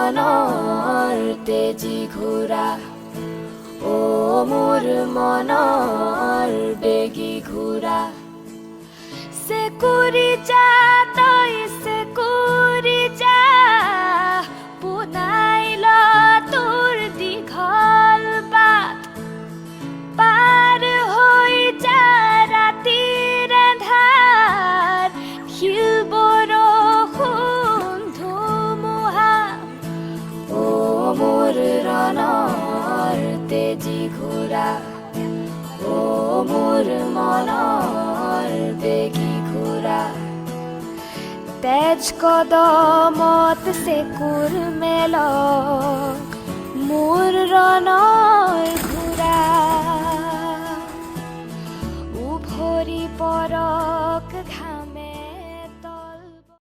ৰণৰ তেজী ঘোঁৰা ও মোৰ মনৰ বেগী ঘোঁৰা চেকুৰি যা তই চেকুৰি যা পোনাই ল তোৰ দীঘল বাট পাৰ হৈ যা ৰাতিৰ আন্ধাৰ শিল বৰষুণ ধুমুহা ও মোৰ ৰণৰ তেজী ঘোঁৰা ও মোৰ মনৰ বেগী ঘোঁৰা তেজ কদমত চেকুৰ মেল মোৰ ৰণৰ ঘোঁৰা উভৰি পৰক ঘাম